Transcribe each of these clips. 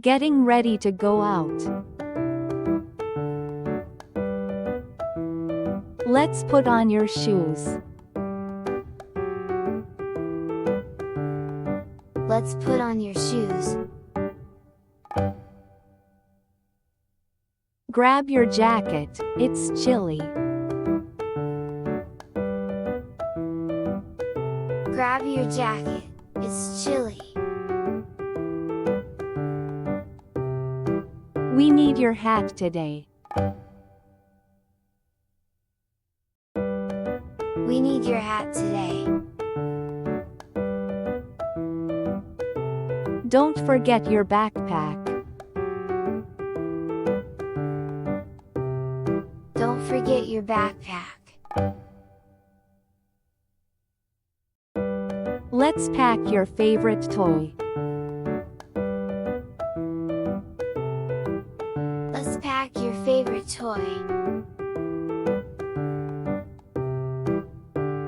Getting ready to go out. Let's put on your shoes. Let's put on your shoes. Grab your jacket, it's chilly. Grab your jacket, it's chilly. We need your hat today. We need your hat today. Don't forget your backpack. Don't forget your backpack. Let's pack your favorite toy. Let's pack your favorite toy.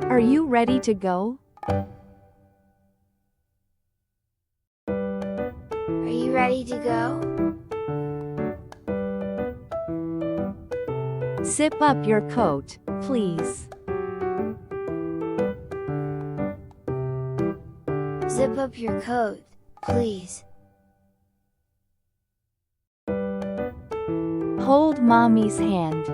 Are you ready to go? Are you ready to go? Zip up your coat, please. Zip up your coat, please. Hold mommy's hand.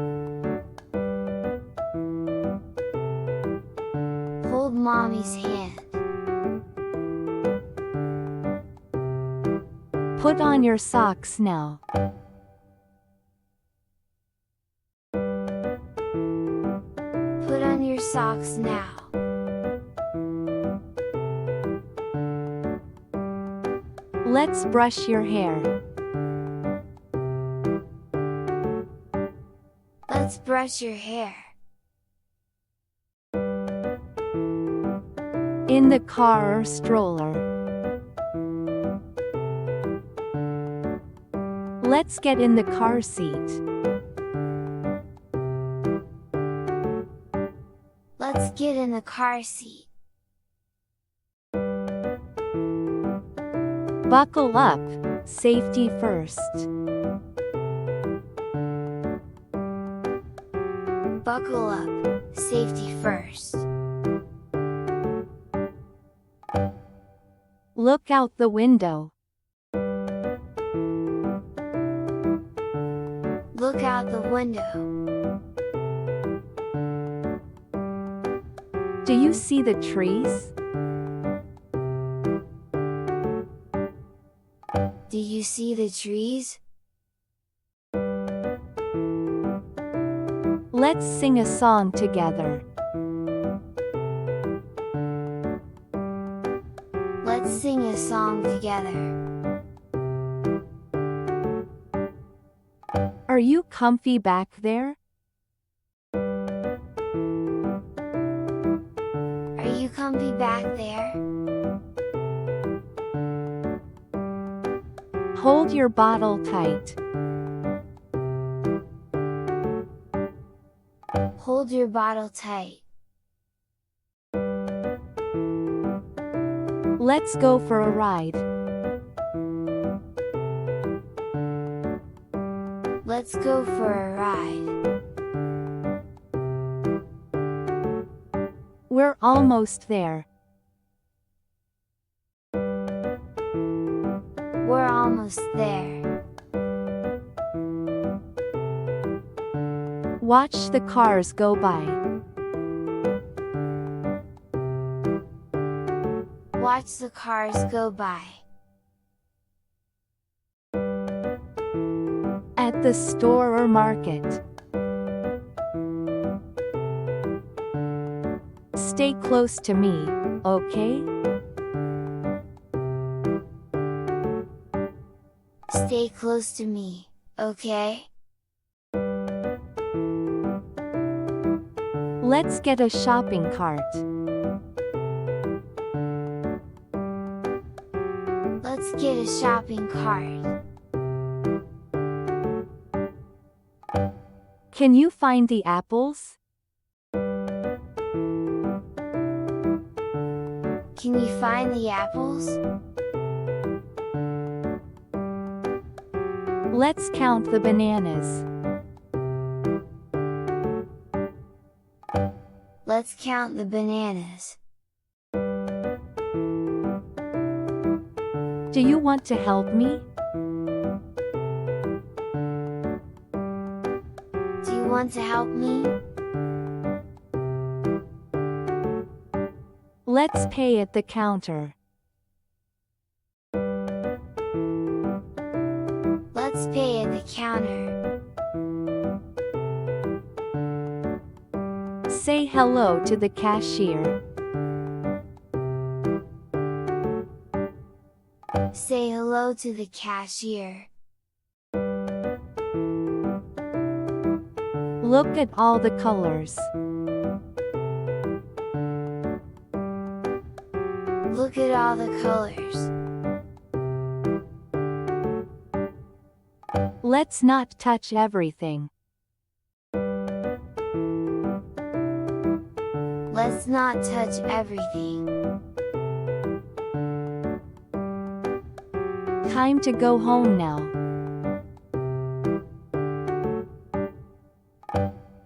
Hold mommy's hand. Put on your socks now. Put on your socks now. Let's brush your hair. Let's brush your hair. In the car or stroller. Let's get in the car seat. Let's get in the car seat. Buckle up, safety first. Buckle up, safety first. Look out the window. Look out the window. Do you see the trees? Do you see the trees? Let's sing a song together. Let's sing a song together. Are you comfy back there? Are you comfy back there? Hold your bottle tight. Hold your bottle tight. Let's go for a ride. Let's go for a ride. We're almost there. We're almost there. Watch the cars go by. Watch the cars go by. At the store or market. Stay close to me, okay? Stay close to me, okay? Let's get a shopping cart. Let's get a shopping cart. Can you find the apples? Can you find the apples? Let's count the bananas. Let's count the bananas. Do you want to help me? Do you want to help me? Let's pay at the counter. Let's pay at the counter. Say hello to the cashier. Say hello to the cashier. Look at all the colors. Look at all the colors. Let's not touch everything. Let's not touch everything. Time to go home now.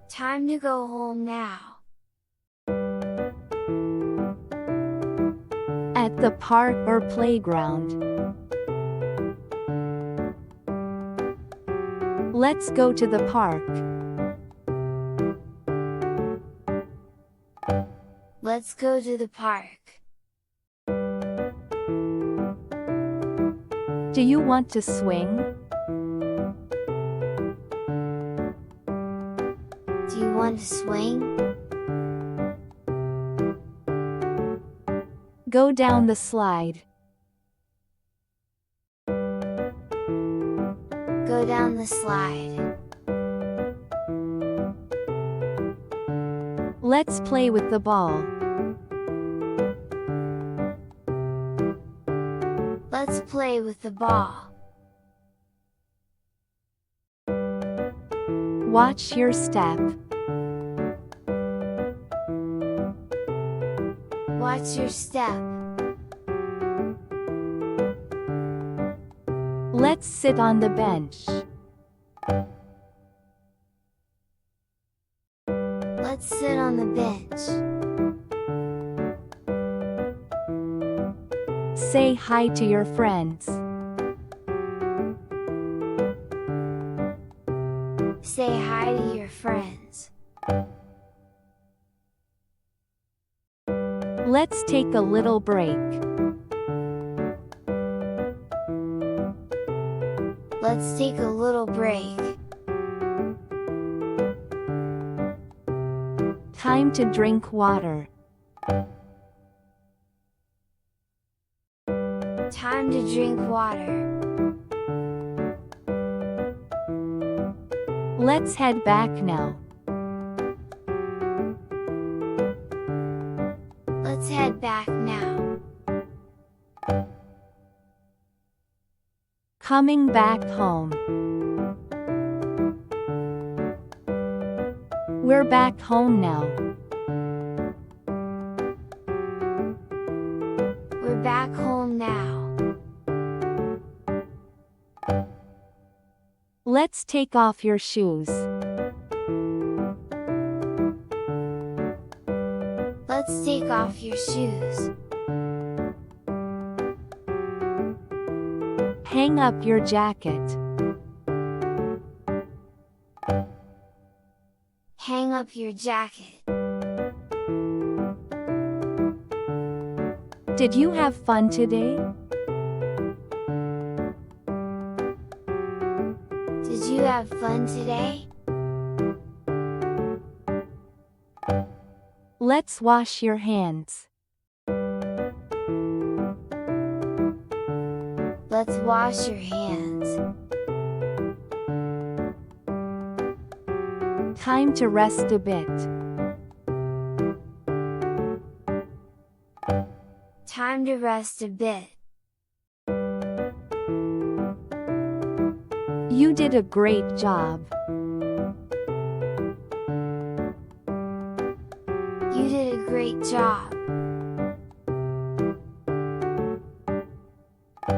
Time to go home now. At the park or playground. Let's go to the park. Let's go to the park. Do you want to swing? Do you want to swing? Go down the slide. Go down the slide. Let's play with the ball. Let's play with the ball. Watch your step. Watch your step. Let's sit on the bench. Let's sit on the bench. Say hi to your friends. Say hi to your friends. Let's take a little break. Let's take a little break. Time to drink water. Time to drink water. Let's head back now. Let's head back now. Coming back home. We're back home now. We're back home now. Let's take off your shoes. Let's take off your shoes. Hang up your jacket. Hang up your jacket. Did you have fun today? Did you have fun today? Let's wash your hands. Let's wash your hands. Time to rest a bit. Time to rest a bit. You did a great job. You did a great job.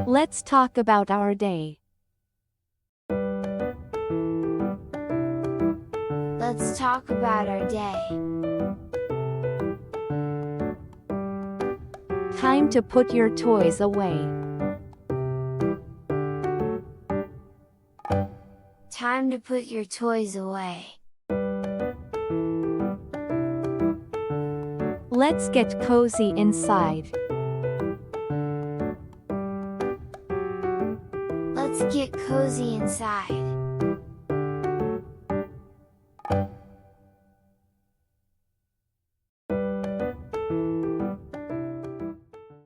Let's talk about our day. Let's talk about our day. Time to put your toys away. Time to put your toys away. Let's get cozy inside. Let's get cozy inside.